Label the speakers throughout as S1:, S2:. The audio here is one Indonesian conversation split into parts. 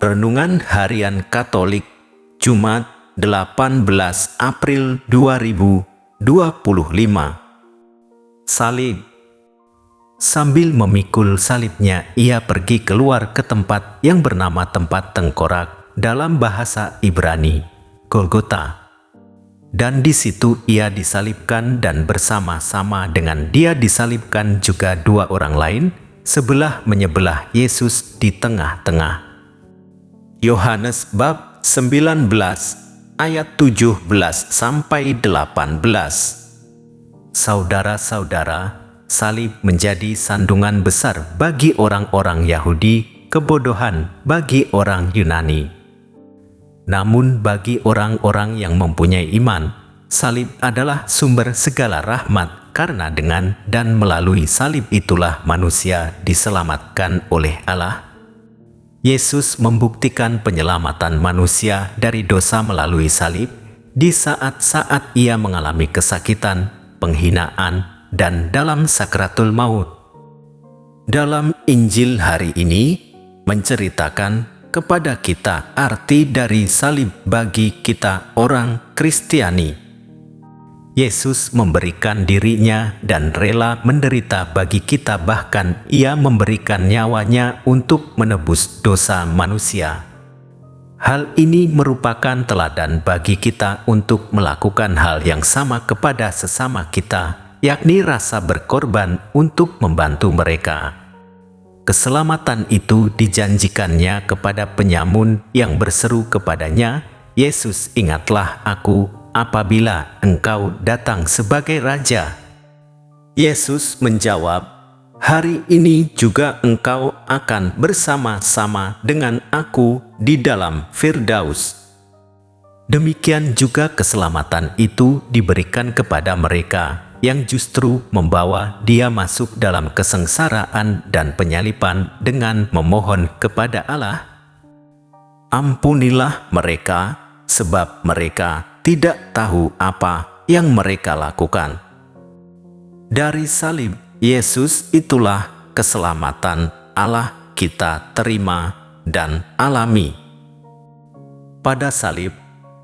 S1: Renungan Harian Katolik Jumat 18 April 2025. Salib. Sambil memikul salibnya, ia pergi keluar ke tempat yang bernama tempat tengkorak, dalam bahasa Ibrani, Golgota. Dan di situ ia disalibkan, dan bersama-sama dengan dia disalibkan juga dua orang lain, sebelah menyebelah Yesus di tengah-tengah. Yohanes bab 19 ayat 17 sampai 18. Saudara-saudara, salib menjadi sandungan besar bagi orang-orang Yahudi, kebodohan bagi orang Yunani. Namun bagi orang-orang yang mempunyai iman, salib adalah sumber segala rahmat, karena dengan dan melalui salib itulah manusia diselamatkan oleh Allah. Yesus membuktikan penyelamatan manusia dari dosa melalui salib di saat-saat ia mengalami kesakitan, penghinaan, dan dalam sakratul maut. Dalam Injil hari ini menceritakan kepada kita arti dari salib bagi kita orang Kristiani. Yesus memberikan dirinya dan rela menderita bagi kita, bahkan ia memberikan nyawanya untuk menebus dosa manusia. Hal ini merupakan teladan bagi kita untuk melakukan hal yang sama kepada sesama kita, yakni rasa berkorban untuk membantu mereka. Keselamatan itu dijanjikannya kepada penyamun yang berseru kepadanya, "Yesus, ingatlah aku apabila engkau datang sebagai Raja." Yesus menjawab, "Hari ini juga engkau akan bersama-sama dengan aku di dalam Firdaus." Demikian juga keselamatan itu diberikan kepada mereka yang justru membawa dia masuk dalam kesengsaraan dan penyaliban dengan memohon kepada Allah, "Ampunilah mereka, sebab mereka tidak tahu apa yang mereka lakukan." Dari salib Yesus itulah keselamatan Allah kita terima dan alami. Pada salib,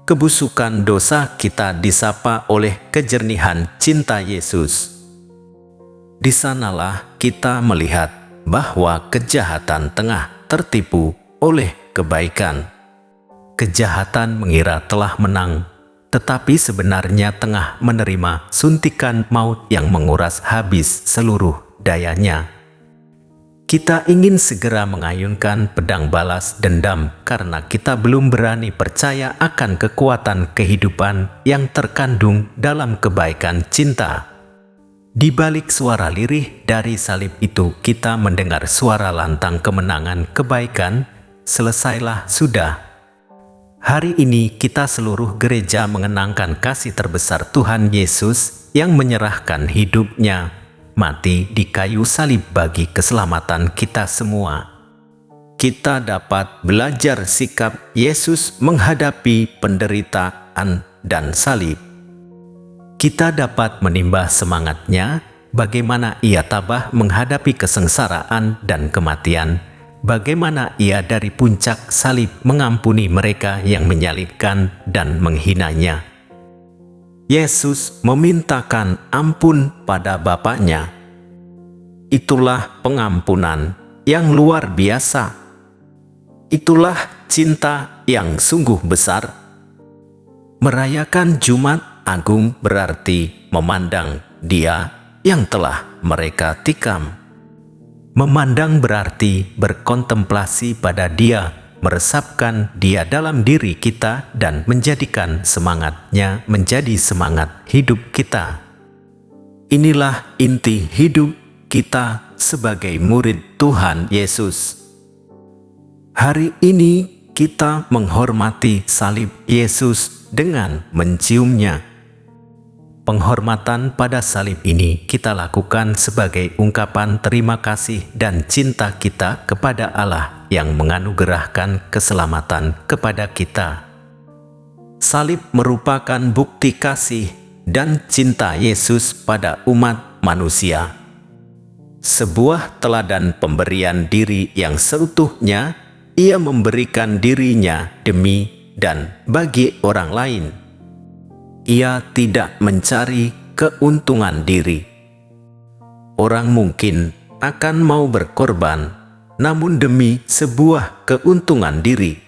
S1: kebusukan dosa kita disapa oleh kejernihan cinta Yesus. Di sanalah kita melihat bahwa kejahatan tengah tertipu oleh kebaikan. Kejahatan mengira telah menang, tetapi sebenarnya tengah menerima suntikan maut yang menguras habis seluruh dayanya. Kita ingin segera mengayunkan pedang balas dendam karena kita belum berani percaya akan kekuatan kehidupan yang terkandung dalam kebaikan cinta. Di balik suara lirih dari salib itu, kita mendengar suara lantang kemenangan kebaikan, "Selesailah sudah." Hari ini kita seluruh gereja mengenangkan kasih terbesar Tuhan Yesus yang menyerahkan hidupnya mati di kayu salib bagi keselamatan kita semua. Kita dapat belajar sikap Yesus menghadapi penderitaan dan salib. Kita dapat menimba semangatnya, bagaimana ia tabah menghadapi kesengsaraan dan kematian, bagaimana ia dari puncak salib mengampuni mereka yang menyalibkan dan menghinanya. Yesus memintakan ampun pada Bapaknya. Itulah pengampunan yang luar biasa. Itulah cinta yang sungguh besar. Merayakan Jumat Agung berarti memandang Dia yang telah mereka tikam. Memandang berarti berkontemplasi pada Dia, meresapkan Dia dalam diri kita dan menjadikan semangatnya menjadi semangat hidup kita. Inilah inti hidup kita sebagai murid Tuhan Yesus. Hari ini kita menghormati salib Yesus dengan menciumnya. Penghormatan pada salib ini kita lakukan sebagai ungkapan terima kasih dan cinta kita kepada Allah yang menganugerahkan keselamatan kepada kita. Salib merupakan bukti kasih dan cinta Yesus pada umat manusia. Sebuah teladan pemberian diri yang seutuhnya Ia memberikan dirinya demi dan bagi orang lain. Ia tidak mencari keuntungan diri. Orang mungkin akan mau berkorban, namun demi sebuah keuntungan diri.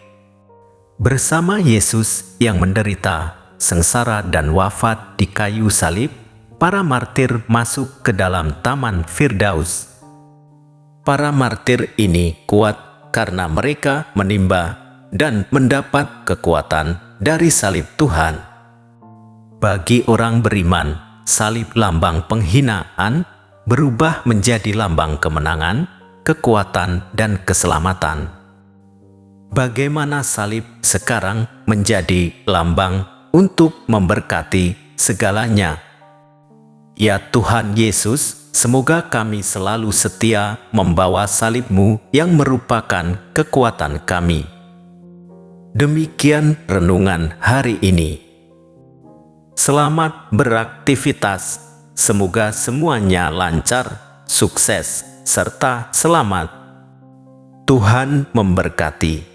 S1: Bersama Yesus yang menderita, sengsara dan wafat di kayu salib, para martir masuk ke dalam taman Firdaus. Para martir ini kuat karena mereka menimba dan mendapat kekuatan dari salib Tuhan. Bagi orang beriman, salib lambang penghinaan berubah menjadi lambang kemenangan, kekuatan, dan keselamatan. Bagaimana salib sekarang menjadi lambang untuk memberkati segalanya. Ya Tuhan Yesus, semoga kami selalu setia membawa salib-Mu yang merupakan kekuatan kami. Demikian renungan hari ini. Selamat beraktivitas. Semoga semuanya lancar, sukses, serta selamat. Tuhan memberkati.